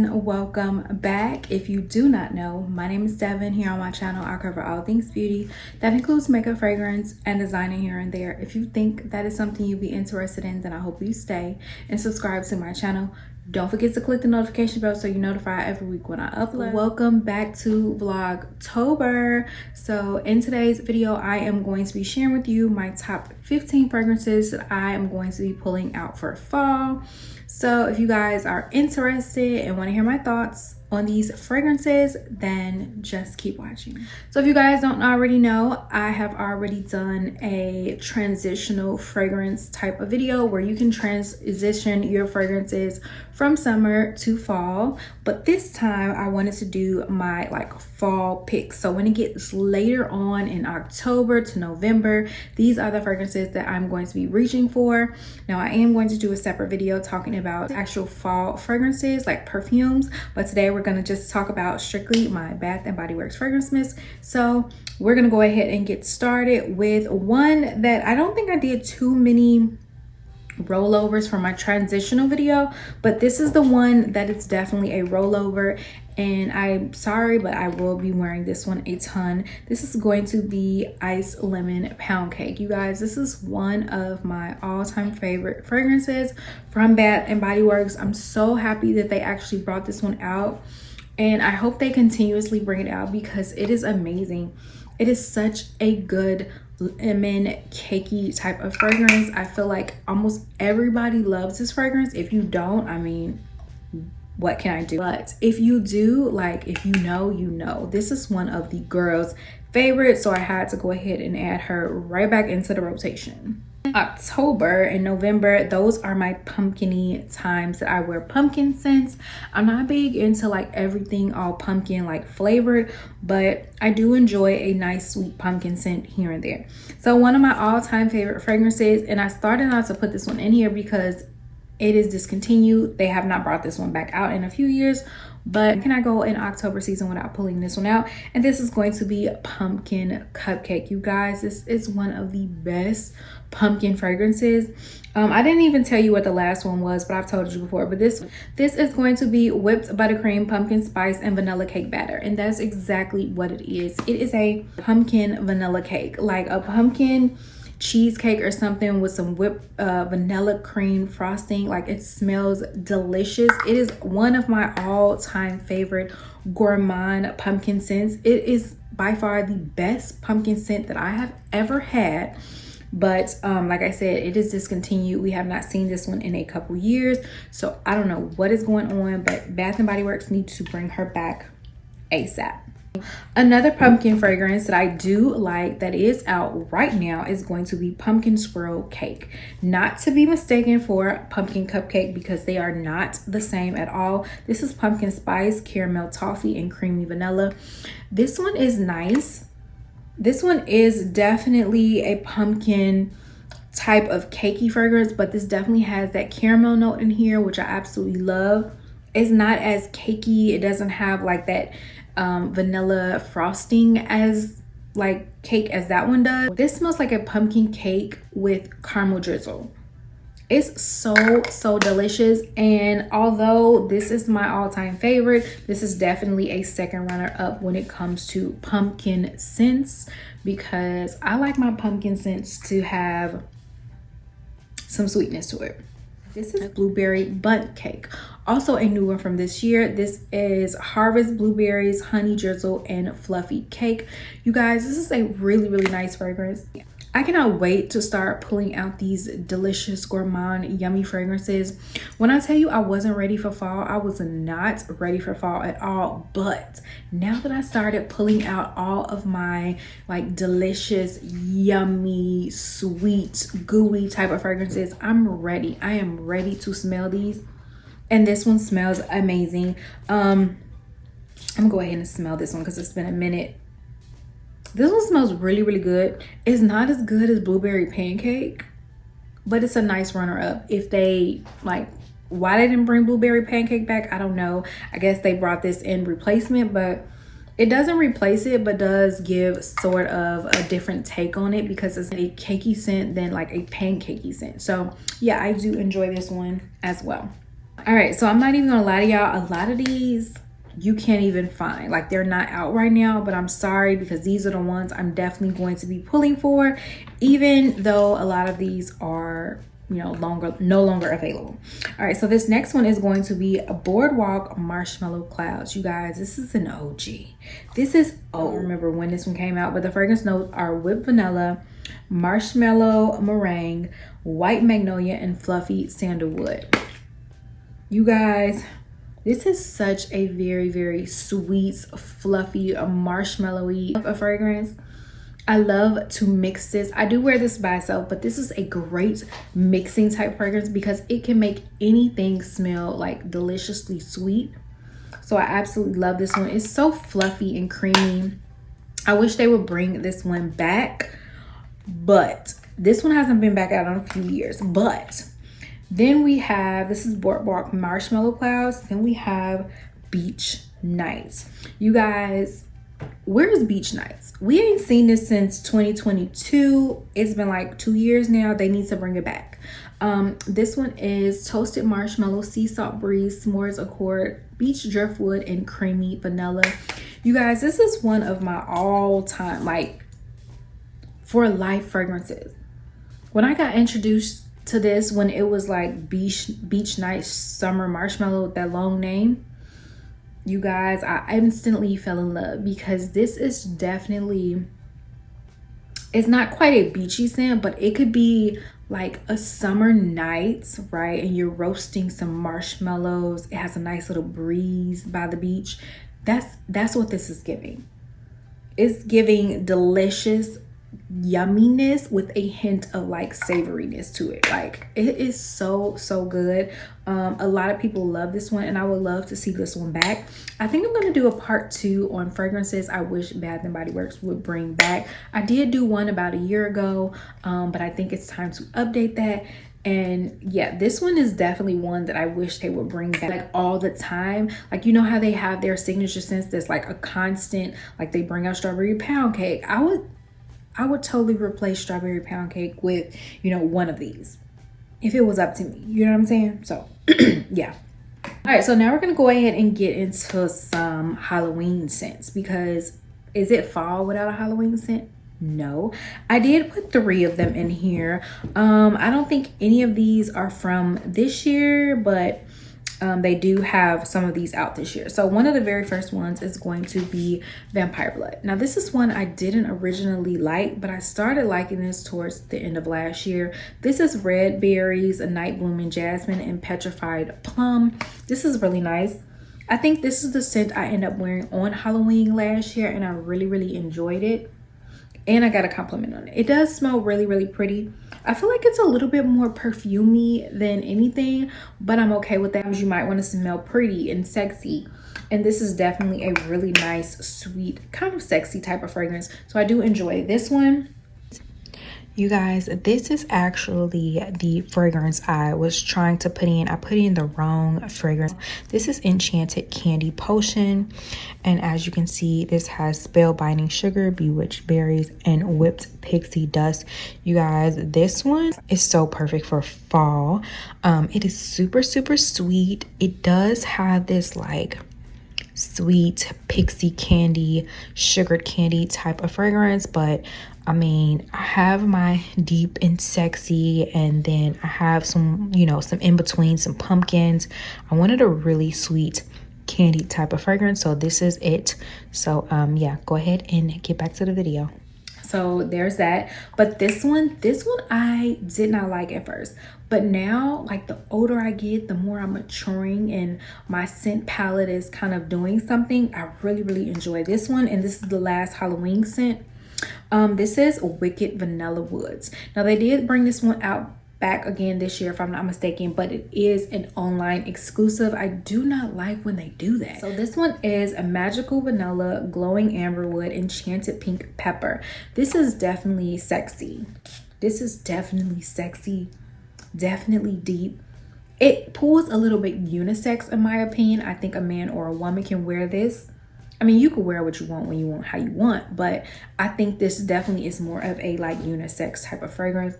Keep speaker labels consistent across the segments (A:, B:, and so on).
A: everyone, welcome back. If you do not know, my name is Devon. Here on my channel I cover all things beauty. That includes makeup, fragrance, and designing here and there. If you think that is something you'd be interested in, then I hope you stay and subscribe to my channel. Don't forget to click the notification bell so you're notified every week when I upload. Welcome back to Vlogtober. So in today's video, I am going to be sharing with you my top 15 fragrances that I am going to be pulling out for fall. So if you guys are interested and want to hear my thoughts on these fragrances, then just keep watching. So if you guys don't already know, I have already done a transitional fragrance type of video where you can transition your fragrances from summer to fall. But this time I wanted to do my fall picks. So when it gets later on in October to November, these are the fragrances that I'm going to be reaching for. Now I am going to do a separate video talking about actual fall fragrances like perfumes, but today we're going to just talk about strictly my Bath and Body Works fragrance mist. So we're going to go ahead and get started with one that I don't think I did too many rollovers for my transitional video, but this is the one that is definitely a rollover, and I'm sorry, but I will be wearing this one a ton. This is going to be Ice Lemon Pound Cake. You guys, this is one of my all-time favorite fragrances from Bath and Body Works. I'm so happy that they actually brought this one out, and I hope they continuously bring it out because it is amazing. It is such a good lemon cakey type of fragrance. I feel like almost everybody loves this fragrance. If you don't, I mean, what can I do? But if you do, if you know, you know. This is one of the girls' favorites, so I had to go ahead and add her right back into the rotation. October and November, those are my pumpkin-y times that I wear pumpkin scents. I'm not big into everything all pumpkin flavored, but I do enjoy a nice sweet pumpkin scent here and there. So one of my all-time favorite fragrances, and I started out to put this one in here because it is discontinued. They have not brought this one back out in a few years, but can I go in October season without pulling this one out? And this is going to be Pumpkin Cupcake. You guys, this is one of the best pumpkin fragrances. I didn't even tell you what the last one was, but I've told you before. But this is going to be whipped buttercream, pumpkin spice, and vanilla cake batter. And that's exactly what it is. It is a pumpkin vanilla cake, like a pumpkin cheesecake or something with some whipped vanilla cream frosting. It smells delicious. It is one of my all-time favorite gourmand pumpkin scents. It is by far the best pumpkin scent that I have ever had, but like I said, it is discontinued. We have not seen this one in a couple years, so I don't know what is going on, but Bath and Body Works need to bring her back ASAP. Another pumpkin fragrance that I do like that is out right now is going to be Pumpkin Swirl Cake. Not to be mistaken for Pumpkin Cupcake, because they are not the same at all. This is pumpkin spice, caramel toffee, and creamy vanilla. This one is nice. This one is definitely a pumpkin type of cakey fragrance, but this definitely has that caramel note in here, which I absolutely love. It's not as cakey. It doesn't have that vanilla frosting as cake as that one does. This smells like a pumpkin cake with caramel drizzle. It's so delicious, and although this is my all-time favorite, this is definitely a second runner-up when it comes to pumpkin scents, because I like my pumpkin scents to have some sweetness to it. This is Blueberry Bun Cake, also a new one from this year. This is Harvest Blueberries, Honey Drizzle, and Fluffy Cake. You guys, this is a really nice fragrance. I cannot wait to start pulling out these delicious gourmand yummy fragrances. When I tell you I wasn't ready for fall, I was not ready for fall at all, but now that I started pulling out all of my delicious, yummy, sweet, gooey type of fragrances, I'm ready. I am ready to smell these, and this one smells amazing. I'm gonna go ahead and smell this one because it's been a minute. This one smells really good. It's not as good as Blueberry Pancake, but it's a nice runner-up. If they why they didn't bring Blueberry Pancake back, I don't know. I guess they brought this in replacement, but it doesn't replace it, but does give sort of a different take on it because it's a cakey scent than a pancakey scent. So yeah, I do enjoy this one as well. All right, so I'm not even gonna lie to y'all, a lot of these you can't even find, like they're not out right now, but I'm sorry because these are the ones I'm definitely going to be pulling for, even though a lot of these are, you know, no longer available. All right, so this next one is going to be a Boardwalk Marshmallow Clouds. You guys, this is an OG. This is, I don't remember when this one came out, but the fragrance notes are whipped vanilla, marshmallow meringue, white magnolia, and fluffy sandalwood. You guys, this is such a very, very sweet, fluffy, marshmallowy fragrance. I love to mix this. I do wear this by itself, but this is a great mixing type fragrance because it can make anything smell like deliciously sweet. So I absolutely love this one. It's so fluffy and creamy. I wish they would bring this one back, but this one hasn't been back out in a few years. But then we have, this is Boardwalk Marshmallow Clouds. Then we have Beach Nights. You guys, where's Beach Nights? We ain't seen this since 2022. It's been like 2 years now. They need to bring it back. This one is toasted marshmallow, sea salt breeze, s'mores accord, beach driftwood, and creamy vanilla. You guys, this is one of my all-time, like, for life fragrances. When I got introduced to this, when it was like beach night summer marshmallow, that long name, you guys, I instantly fell in love because this is definitely, it's not quite a beachy scent, but it could be like a summer night, right? And you're roasting some marshmallows. It has a nice little breeze by the beach. That's what this is giving. It's giving delicious yumminess with a hint of like savoriness to it. Like, it is so good. A lot of people love this one, and I would love to see this one back. I think I'm going to do a part 2 on fragrances I wish Bath and Body Works would bring back. I did do one about a year ago, but I think it's time to update that. And yeah, this one is definitely one that I wish they would bring back like all the time. Like, you know how they have their signature scents that's like a constant, like they bring out strawberry pound cake. I would totally replace strawberry pound cake with, you know, one of these if it was up to me. You know what I'm saying? So yeah. All right, so now we're gonna go ahead and get into some Halloween scents, because is it fall without a Halloween scent? No. I did put 3 of them in here. I don't think any of these are from this year, but they do have some of these out this year. So one of the very first ones is going to be Vampire Blood. Now this is one I didn't originally like, but I started liking this towards the end of last year. This is Red Berries, a Night Blooming Jasmine, and Petrified Plum. This is really nice. I think this is the scent I ended up wearing on Halloween last year, and I really enjoyed it. And I got a compliment on it. It does smell really pretty. I feel like it's a little bit more perfumey than anything, but I'm okay with that because you might want to smell pretty and sexy. And this is definitely a really nice, sweet, kind of sexy type of fragrance. So I do enjoy this one. You guys, this is actually the fragrance I was trying to put in. I put in the wrong fragrance. This is Enchanted Candy Potion. And as you can see, this has spellbinding sugar, bewitched berries, and whipped pixie dust. You guys, this one is so perfect for fall. It is super sweet. It does have this like sweet pixie candy, sugared candy type of fragrance, but I mean, I have my deep and sexy, and then I have some, you know, some in between, some pumpkins. I wanted a really sweet candy type of fragrance, so this is it. So yeah, go ahead and get back to the video. So there's that. But this one I did not like at first, but now, like, the older I get, the more I'm maturing and my scent palette is kind of doing something. I really enjoy this one, and this is the last Halloween scent. This is Wicked Vanilla Woods. Now they did bring this one out back again this year, if I'm not mistaken, but it is an online exclusive. I do not like when they do that. So this one is a Magical Vanilla, Glowing Amberwood, Enchanted Pink Pepper. This is definitely sexy. This is definitely sexy, definitely deep. It pulls a little bit unisex in my opinion. I think a man or a woman can wear this. I mean, you can wear what you want when you want, how you want, but I think this definitely is more of a like unisex type of fragrance.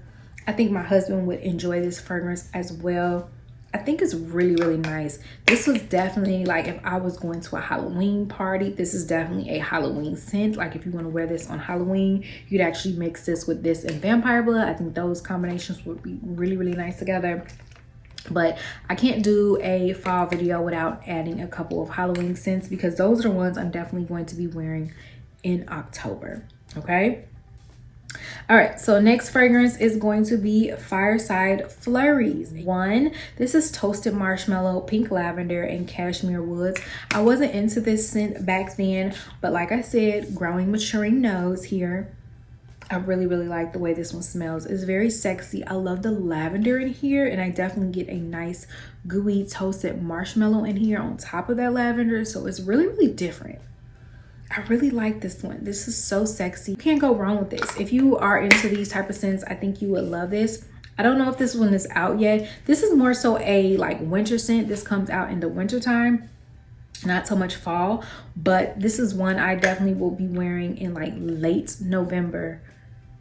A: I think my husband would enjoy this fragrance as well. I think it's really nice. This was definitely like, if I was going to a Halloween party, this is definitely a Halloween scent. Like if you want to wear this on Halloween, you'd actually mix this with this and Vampire Blood. I think those combinations would be really nice together. But I can't do a fall video without adding a couple of Halloween scents, because those are the ones I'm definitely going to be wearing in October. Okay. All right, so next fragrance is going to be Fireside Flurries. This is toasted marshmallow, pink lavender, and cashmere woods. I wasn't into this scent back then, but like I said, growing, maturing nose here, I really like the way this one smells. It's very sexy. I love the lavender in here, and I definitely get a nice gooey toasted marshmallow in here on top of that lavender, so it's really different. I really like this one. This is so sexy. You can't go wrong with this. If you are into these type of scents, I think you would love this. I don't know if this one is out yet. This is more so a like winter scent. This comes out in the winter time, not so much fall, but this is one I definitely will be wearing in like late November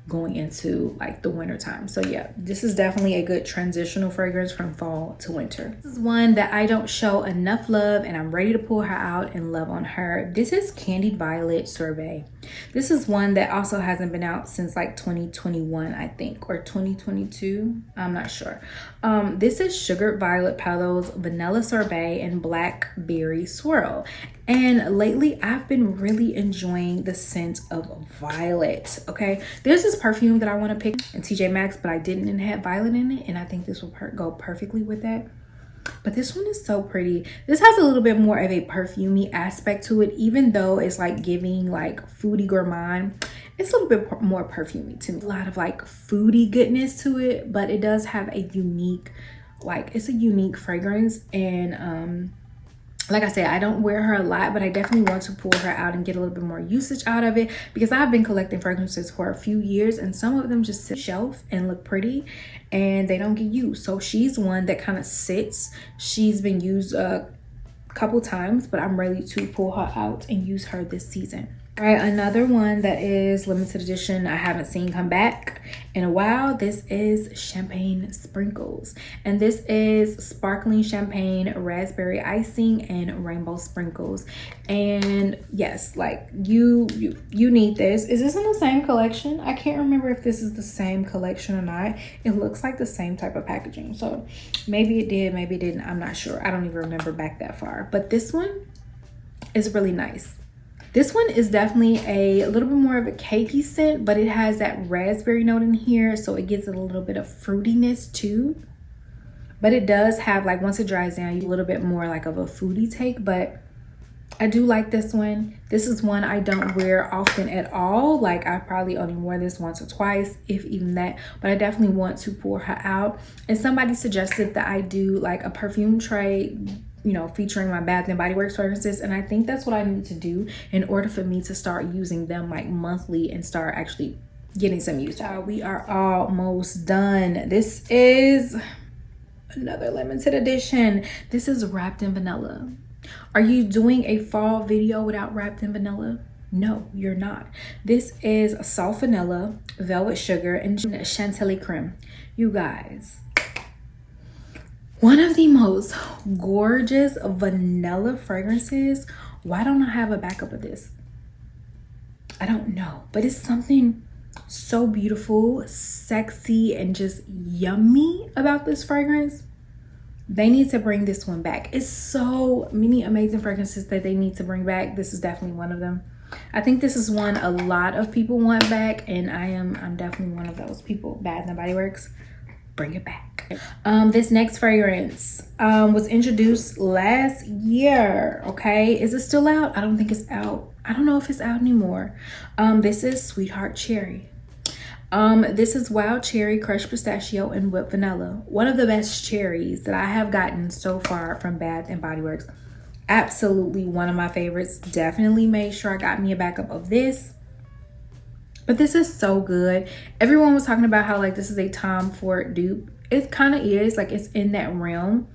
A: going into like the winter time. So yeah, this is definitely a good transitional fragrance from fall to winter. This is one that I don't show enough love, and I'm ready to pull her out and love on her. This is Candied Violet Sorbet. This is one that also hasn't been out since like 2021, I think, or 2022. I'm not sure. This is Sugared Violet Petals, Vanilla Sorbet, and Blackberry Swirl. And lately I've been really enjoying the scent of violet. Okay, there's this perfume that I want to pick in TJ Maxx, but I didn't, and it had violet in it, and I think this will go perfectly with that. But this one is so pretty. This has a little bit more of a perfumey aspect to it, even though it's like giving like foodie gourmand. It's a little bit more perfumey to me. A lot of like foodie goodness to it, but it does have a unique, like it's a unique fragrance. And like I said, I don't wear her a lot, but I definitely want to pull her out and get a little bit more usage out of it, because I've been collecting fragrances for a few years, and some of them just sit on the shelf and look pretty and they don't get used. So she's one that kind of sits. She's been used a couple times, but I'm ready to pull her out and use her this season. All right, another one that is limited edition I haven't seen come back in a while. This is Champagne Sprinkles, and this is sparkling champagne, raspberry icing, and rainbow sprinkles. And yes, like you need this. Is this in the same collection? I can't remember if this is the same collection or not. It looks like the same type of packaging, so maybe it did, maybe it didn't. I'm not sure. I don't even remember back that far, but this one is really nice. This one is definitely a little bit more of a cakey scent, but it has that raspberry note in here, so it gives it a little bit of fruitiness too. But it does have, like, once it dries down, a little bit more like of a foodie take. But I do like this one. This is one I don't wear often at all. Like, I probably only wore this once or twice, if even that. But I definitely want to pull her out. And somebody suggested that I do like a perfume tray, you know, featuring my Bath and Body Works fragrances, and I think that's what I need to do in order for me to start using them like monthly and start actually getting some use. We are almost done. This is another limited edition. This is Wrapped in Vanilla. Are you doing a fall video without Wrapped in Vanilla? No, you're not. This is Soft Vanilla, Velvet Sugar, and Chantilly Creme. You guys, one of the most gorgeous vanilla fragrances. Why don't I have a backup of this? I don't know, but it's something so beautiful, sexy, and just yummy about this fragrance. They need to bring this one back. It's so many amazing fragrances that they need to bring back. This is definitely one of them. I think this is one a lot of people want back, and I'm definitely one of those people. Bath and Body Works, bring it back. This next fragrance was introduced last year. Okay, is it still out? I don't think it's out. I don't know if it's out anymore. This is Sweetheart Cherry. This is wild cherry, crushed pistachio, and whipped vanilla. One of the best cherries that I have gotten so far from Bath and Body Works. Absolutely one of my favorites. Definitely made sure I got me a backup of this. But this is so good. Everyone was talking about how like this is a Tom Ford dupe. It kind of is, like it's in that realm.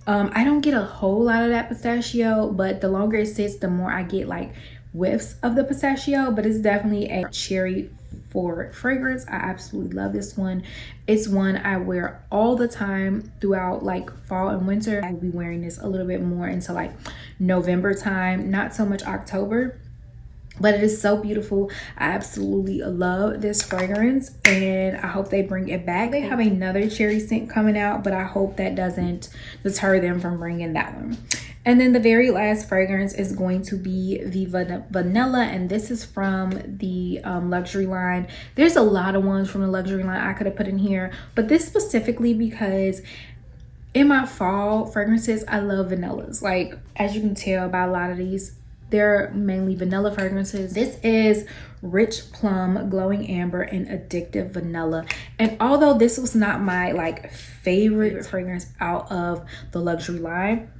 A: I don't get a whole lot of that pistachio, but the longer it sits, the more I get like whiffs of the pistachio. But it's definitely a cherry for fragrance. I absolutely love this one. It's one I wear all the time throughout like fall and winter. I'll be wearing this a little bit more into like November time, not so much October. But it is so beautiful. I absolutely love this fragrance and I hope they bring it back. They have another cherry scent coming out, but I hope that doesn't deter them from bringing that one. And then the very last fragrance is going to be the vanilla, and this is from the luxury line. There's a lot of ones from the luxury line I could have put in here, but this specifically because in my fall fragrances, I love vanillas. Like, as you can tell by a lot of these, they're mainly vanilla fragrances. This is Rich Plum, Glowing Amber, and Addictive Vanilla. And although this was not my like favorite fragrance out of the luxury line,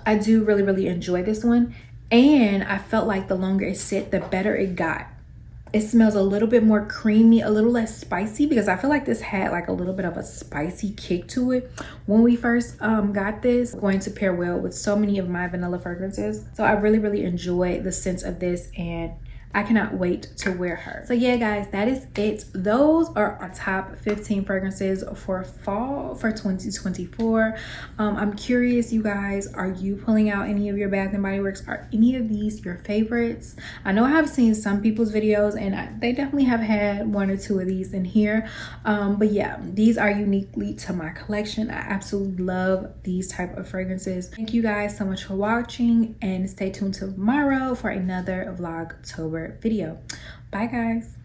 A: I do really enjoy this one. And I felt like the longer it sit, the better it got. It smells a little bit more creamy, a little less spicy, because I feel like this had like a little bit of a spicy kick to it when we first got this. It's going to pair well with so many of my vanilla fragrances. So I really enjoy the scent of this and I cannot wait to wear her. So yeah, guys, that is it. Those are our top 15 fragrances for fall for 2024. I'm curious, you guys, are you pulling out any of your Bath and Body Works? Are any of these your favorites? I know I have seen some people's videos and they definitely have had one or two of these in here. But yeah, these are uniquely to my collection. I absolutely love these type of fragrances. Thank you guys so much for watching and stay tuned tomorrow for another Vlogtober video. Bye guys.